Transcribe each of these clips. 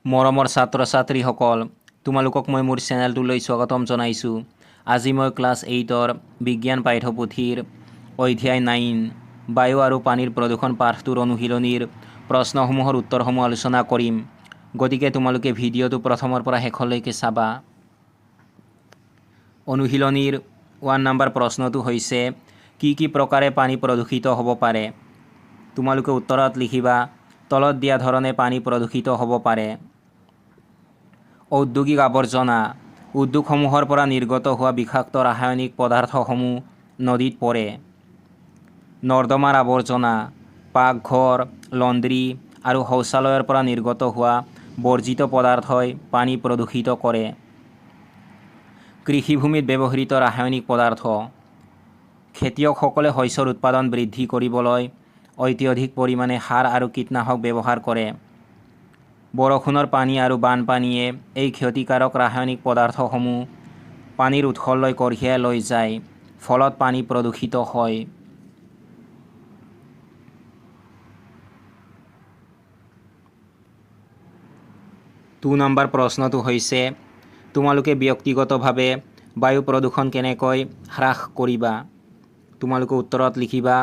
মৰমৰ ছাত্ৰ ছাত্ৰীসকল, তোমালোকক মই মোৰ চেনেলটোলৈ স্বাগতম জনাইছোঁ। আজি মই ক্লাছ 8ৰ বিজ্ঞান পাঠ্যপুথিৰ অধ্যায় 9 বায়ু আৰু পানীৰ প্ৰদূষণ পাঠটোৰ অনুশীলনীৰ প্ৰশ্নসমূহৰ উত্তৰসমূহ আলোচনা কৰিম। গতিকে তোমালোকে ভিডিঅ'টো প্ৰথমৰ পৰা শেষলৈকে চাবা। অনুশীলনীৰ 1 নম্বৰ প্ৰশ্নটো হৈছে, কি প্ৰকাৰে পানী প্ৰদূষিত হ'ব পাৰে? তোমালোকে উত্তৰত লিখিবা, তলত দিয়া ধৰণে পানী প্ৰদূষিত হ'ব পাৰে। ঔদ্যোগিক আৱৰ্জনা, উদ্যোগসমূহৰ পৰা নিৰ্গত হোৱা বিষাক্ত ৰাসায়নিক পদাৰ্থসমূহ নদীত পৰে। নৰ্দমাৰ আৱৰ্জনা, পাকঘৰ, লণ্ড্ৰী আৰু শৌচালয়ৰ পৰা নিৰ্গত হোৱা বৰ্জিত পদাৰ্থই পানী প্ৰদূষিত কৰে। কৃষিভূমিত ব্যৱহৃত ৰাসায়নিক পদাৰ্থ, খেতিয়কসকলে শস্যৰ উৎপাদন বৃদ্ধি কৰিবলৈ অত্যধিক পৰিমাণে সাৰ আৰু কীটনাশক ব্যৱহাৰ কৰে। বৰষুণৰ পানী আৰু বানপানীয়ে এই ক্ষতিকাৰক ৰাসায়নিক পদাৰ্থসমূহ পানীৰ উৎসলৈ কঢ়িয়াই লৈ যায়, ফলত পানী প্ৰদূষিত হয়। 2 নম্বৰ প্ৰশ্নটো হৈছে, তোমালোকে ব্যক্তিগতভাৱে বায়ু প্ৰদূষণ কেনেকৈ হ্ৰাস কৰিবা? তোমালোকে উত্তৰত লিখিবা,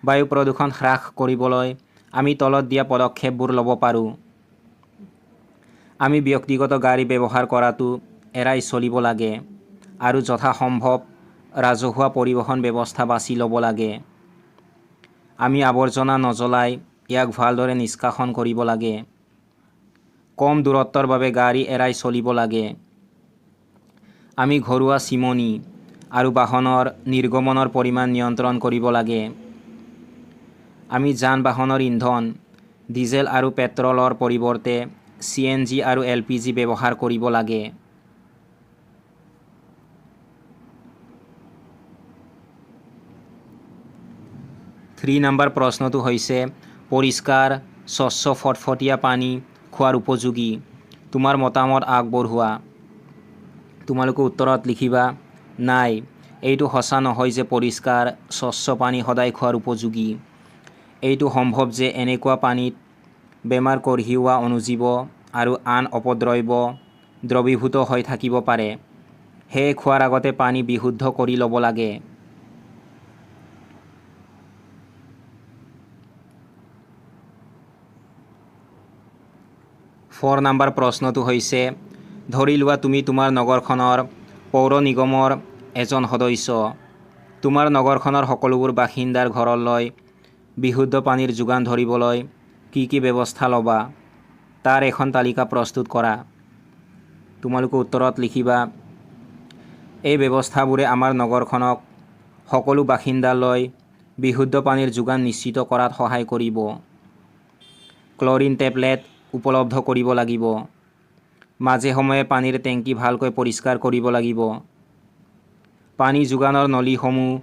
বায়ু প্ৰদূষণ হ্ৰাস কৰিবলৈ আমি তলত দিয়া পদক্ষেপবোৰ ল'ব পাৰোঁ। আমি ব্যক্তিগত গাড়ী ব্যৱহাৰ কৰাটো এৰাই চলিব লাগে আৰু যথাসম্ভৱ ৰাজহুৱা পৰিবহণ ব্যৱস্থা বাছি ল'ব লাগে। আমি আৱৰ্জনা নজ্বলাই ইয়াক ভালদৰে নিষ্কাশন কৰিব লাগে। কম দূৰত্বৰ বাবে গাড়ী এৰাই চলিব লাগে। আমি ঘৰুৱা চিমনী আৰু বাহনৰ নিৰ্গমনৰ পৰিমাণ নিয়ন্ত্ৰণ কৰিব লাগে। আমি যান-বাহনৰ ইন্ধন, ডিজেল আৰু পেট্ৰলৰ পৰিৱৰ্তে CNG আৰু LPG ব্যৱহাৰ কৰিব লাগে। থ্ৰী নম্বৰ প্ৰশ্নটো হৈছে, পৰিষ্কাৰ, স্বচ্ছ ফটফটীয়া পানী খোৱাৰ উপযোগী। তোমাৰ মতামত আগবঢ়োৱা। তোমালোকে উত্তৰত লিখিবা, নাই, এইটো সঁচা নহয় যে পৰিষ্কাৰ, স্বচ্ছ পানী সদায় খোৱাৰ উপযোগী। এইটো সম্ভৱ যে এনেকুৱা পানীত বেমাৰ কঢ়িওৱা অণুজীৱ আৰু আন অপদ্ৰব্য দ্ৰৱীভূত হৈ থাকিব পাৰে। সেয়ে খোৱাৰ আগতে পানী বিশুদ্ধ কৰি ল'ব লাগে। ফ'ৰ নম্বৰ প্ৰশ্নটো হৈছে, ধৰি লোৱা তুমি তোমাৰ নগৰখনৰ পৌৰ নিগমৰ এজন সদস্য। তোমাৰ নগৰখনৰ সকলোবোৰ বাসিন্দাৰ ঘৰলৈ বিশুদ্ধ পানীৰ যোগান ধৰিবলৈ কি ব্যৱস্থা ল'বা, তাৰ এখন তালিকা প্ৰস্তুত কৰা। তোমালোকে উত্তৰত লিখিবা, এই ব্যৱস্থাবোৰে আমাৰ নগৰখনক সকলো বাসিন্দালৈ বিশুদ্ধ পানীৰ যোগান নিশ্চিত কৰাত সহায় কৰিব। ক্লৰিন টেবলেট উপলব্ধ কৰিব লাগিব। মাজে সময়ে পানীৰ টেংকি ভালকৈ পৰিষ্কাৰ কৰিব লাগিব। পানী যোগানৰ নলীসমূহ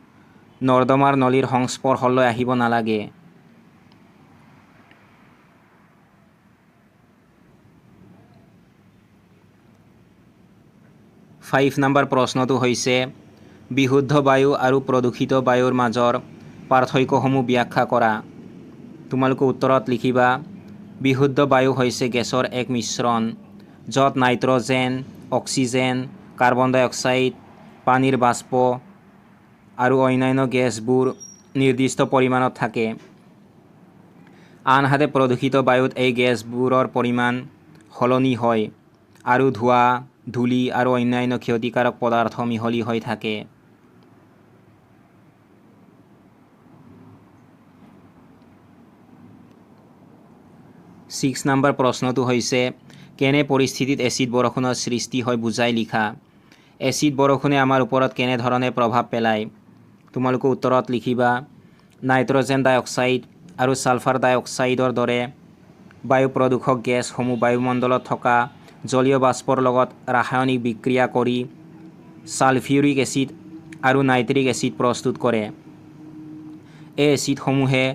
নৰ্দমাৰ নলীৰ সংস্পৰ্শলৈ আহিব নালাগে। ফাইভ নম্বৰ প্ৰশ্নটো হৈছে, বিশুদ্ধ বায়ু আৰু প্ৰদূষিত বায়ুৰ মাজৰ পাৰ্থক্যসমূহ ব্যাখ্যা কৰা। তোমালোকে উত্তৰত লিখিবা, বিশুদ্ধ বায়ু হৈছে গেছৰ এক মিশ্ৰণ, য'ত নাইট্ৰজেন, অক্সিজেন, কাৰ্বন ডাই অক্সাইড, পানীৰ বাষ্প আৰু অন্যান্য গেছবোৰ নিৰ্দিষ্ট পৰিমাণত থাকে। আনহাতে প্ৰদূষিত বায়ুত এই গেছবোৰৰ পৰিমাণ সলনি হয় আৰু ধোঁৱা, ধূলি আৰু অন্যান্য ক্ষতিকাৰক পদাৰ্থ মিহলি হৈ থাকে। ছিক্স নম্বৰ প্ৰশ্নটো হৈছে, কেনে পৰিস্থিতিত এচিড বৰষুণৰ সৃষ্টি হয় বুজাই লিখা। এচিড বৰষুণে আমাৰ ওপৰত কেনেধৰণে প্ৰভাৱ পেলায়? তোমালোকে উত্তৰত লিখিবা, নাইট্ৰজেন ডাই অক্সাইড আৰু ছালফাৰ ডাই অক্সাইডৰ দৰে বায়ু প্ৰদূষক গেছসমূহ বায়ুমণ্ডলত থকা জলীয় বাষ্পৰ লগত ৰাসায়নিক বিক্ৰিয়া কৰি ছালফিউৰিক এচিড আৰু নাইট্ৰিক এচিড প্ৰস্তুত কৰে। এই এচিডসমূহে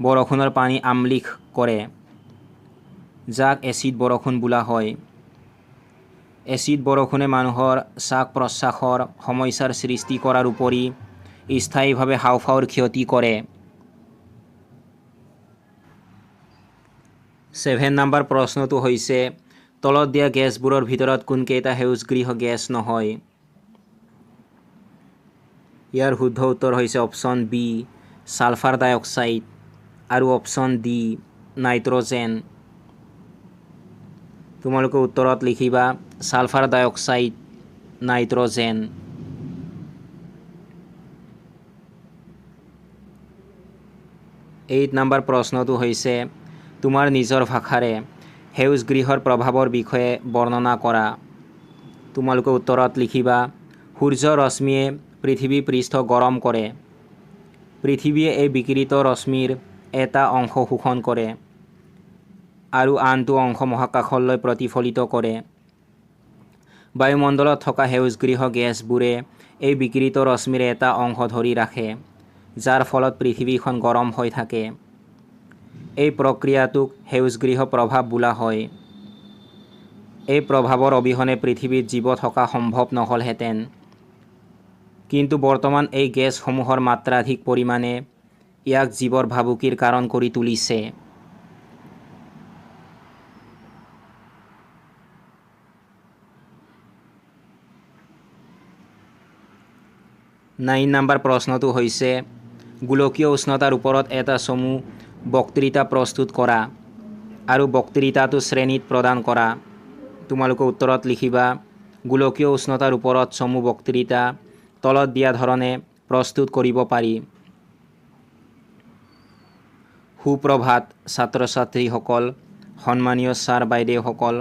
বৰষুণৰ পানী আম্লিক কৰে, যাক এচিড বৰষুণ বোলা হয়। এচিড বৰষুণে মানুহৰ শ্বাস-প্ৰশ্বাসৰ সমস্যাৰ সৃষ্টি কৰাৰ উপৰি স্থায়ীভাৱে হাঁওফাঁওৰ ক্ষতি কৰে। 7 নম্বৰ প্ৰশ্নটো হৈছে, তলত দিয়া গেছবোৰৰ ভিতৰত কোনকেইটা সেউজগৃহ গেছ নহয়? ইয়াৰ শুদ্ধ উত্তৰ হৈছে অপশ্যন বি ছালফাৰ ডাই অক্সাইড আৰু অপশ্যন ডি নাইট্ৰজেন। তোমালোকে উত্তৰত লিখিবা ছালফাৰ ডাই অক্সাইড, নাইট্ৰজেন। 8 নম্বৰ প্ৰশ্নটো হৈছে তোমাৰ নিজৰ ভাষাৰে সেউজগৃহৰ প্ৰভাৱৰ বিষয়ে বৰ্ণনা কৰা। তোমালোকে উত্তৰত লিখিবা সূৰ্যৰ ৰশ্মিয়ে পৃথিৱী পৃষ্ঠ গৰম কৰে। পৃথিৱীয়ে এই বিকিৰিত ৰশ্মিৰ এটা অংশ শোষণ কৰে আৰু আনটো অংশ মহাকাশলৈ প্ৰতিফলিত কৰে। বায়ুমণ্ডলত থকা সেউজগৃহ গেছবোৰে এই বিকিৰিত ৰশ্মিৰ এটা অংশ ধৰি ৰাখে, যাৰ ফলত পৃথিৱীখন গৰম হৈ থাকে। এই প্ৰক্ৰিয়াটোক সেউজগৃহ প্ৰভাৱ বোলা হয়। এই প্ৰভাৱৰ অবিহনে পৃথিৱীত জীৱ থকা সম্ভৱ নহ'লহেঁতেন। কিন্তু বৰ্তমান এই গেছসমূহৰ মাত্ৰাধিক পৰিমাণে ইয়াক জীৱৰ ভাবুকিৰ কাৰণ কৰি তুলিছে। নাইন নম্বৰ প্ৰশ্নটো হৈছে গোলকীয় উষ্ণতাৰ ওপৰত এটা চমু বক্তৃতা প্ৰস্তুত কৰা আৰু বক্তৃতাটো শ্ৰেণীত প্ৰদান কৰা। তোমালোকে উত্তৰত লিখিবা গোলকীয় উষ্ণতাৰ ওপৰত চমু বক্তৃতা তলত দিয়া ধৰণে প্ৰস্তুত কৰিব পাৰি। সুপ্ৰভাত ছাত্ৰ ছাত্ৰীসকল, সন্মানীয় ছাৰ বাইদেউসকল,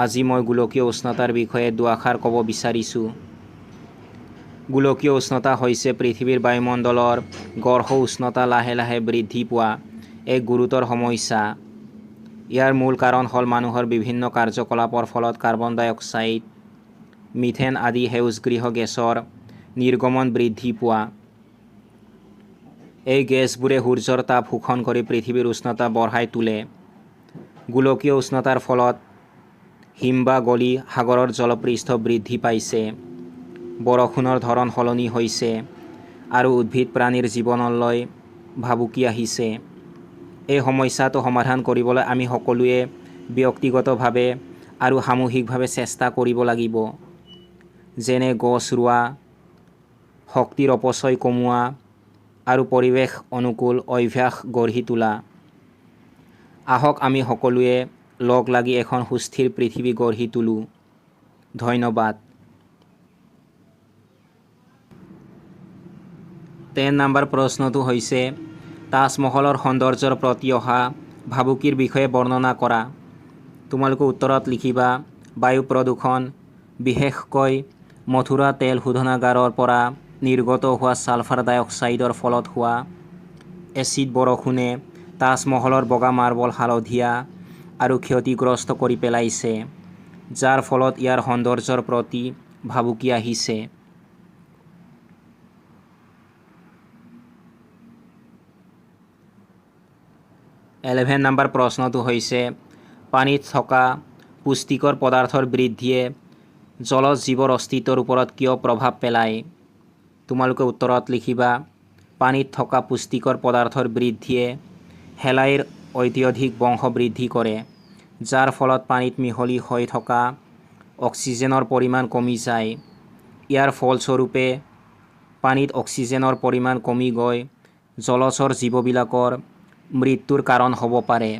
আজি মই গোলকীয় উষ্ণতাৰ বিষয়ে দুআষাৰ ক'ব বিচাৰিছোঁ। গোলকীয় উষ্ণতা হৈছে পৃথিৱীৰ বায়ুমণ্ডলৰ গড় উষ্ণতা লাহে লাহে বৃদ্ধি পোৱা এক গুৰুতৰ সমস্যা। ইয়াৰ মূল কাৰণ হ'ল মানুহৰ বিভিন্ন কাৰ্যকলাপৰ ফলত কাৰ্বন ডাই অক্সাইড, মিথেন আদি সেউজগৃহ গেছৰ নিৰ্গমন বৃদ্ধি পোৱা। এই গেছবোৰে সূৰ্যৰ তাপ শোষণ কৰি পৃথিৱীৰ উষ্ণতা বঢ়াই তোলে। গোলকীয় উষ্ণতাৰ ফলত হিমবাহ গলি সাগৰৰ জলপৃষ্ঠ বৃদ্ধি পাইছে, বৰষুণৰ ধৰণ সলনি হৈছে আৰু উদ্ভিদ প্ৰাণীৰ জীৱনলৈ ভাবুকি আহিছে। এই সমস্যাটো সমাধান কৰিবলৈ আমি সকলোৱে ব্যক্তিগতভাৱে আৰু সামূহিকভাৱে চেষ্টা কৰিব লাগিব, যেনে গছ ৰোৱা, শক্তিৰ অপচয় কমোৱা আৰু পৰিৱেশ অনুকূল অভ্যাস গঢ়ি তোলা। আহক আমি সকলোৱে লগ লাগি এখন সুস্থিৰ পৃথিৱী গঢ়ি তোলোঁ। ধন্যবাদ। 10 নম্বৰ প্ৰশ্নটো হৈছে তাজমহলৰ সৌন্দৰ্যৰ প্ৰতি অহা ভাবুকিৰ বিষয়ে বৰ্ণনা কৰা। তোমালোকে উত্তৰত লিখিবা বায়ু প্ৰদূষণ, বিশেষকৈ মথুৰা তেল শোধনাগাৰৰ পৰা নিৰ্গত হোৱা ছালফাৰ ডাই অক্সাইডৰ ফলত হোৱা এচিড বৰষুণে তাজমহলৰ বগা মাৰ্বল হালধীয়া আৰু ক্ষতিগ্ৰস্ত কৰি পেলাইছে, যাৰ ফলত ইয়াৰ সৌন্দৰ্যৰ প্ৰতি ভাবুকি আহিছে। এলেভেন নম্বৰ প্ৰশ্নটো হৈছে পানীত থকা পুষ্টিকৰ পদাৰ্থৰ বৃদ্ধিয়ে জলজ জীৱৰ অস্তিত্বৰ ওপৰত কিয় প্ৰভাৱ পেলায়? তোমালোকে উত্তৰত লিখিবা পানীত থকা পুষ্টিকৰ পদাৰ্থৰ বৃদ্ধিয়ে শেলাইৰ অত্যধিক বংশ বৃদ্ধি কৰে, যাৰ ফলত পানীত মিহলি হৈ থকা অক্সিজেনৰ পৰিমাণ কমি যায়। ইয়াৰ ফলস্বৰূপে পানীত অক্সিজেনৰ পৰিমাণ কমি গৈ জলচৰ জীৱবিলাকৰ মৃত্যুৰ কাৰণ হ'ব পাৰে।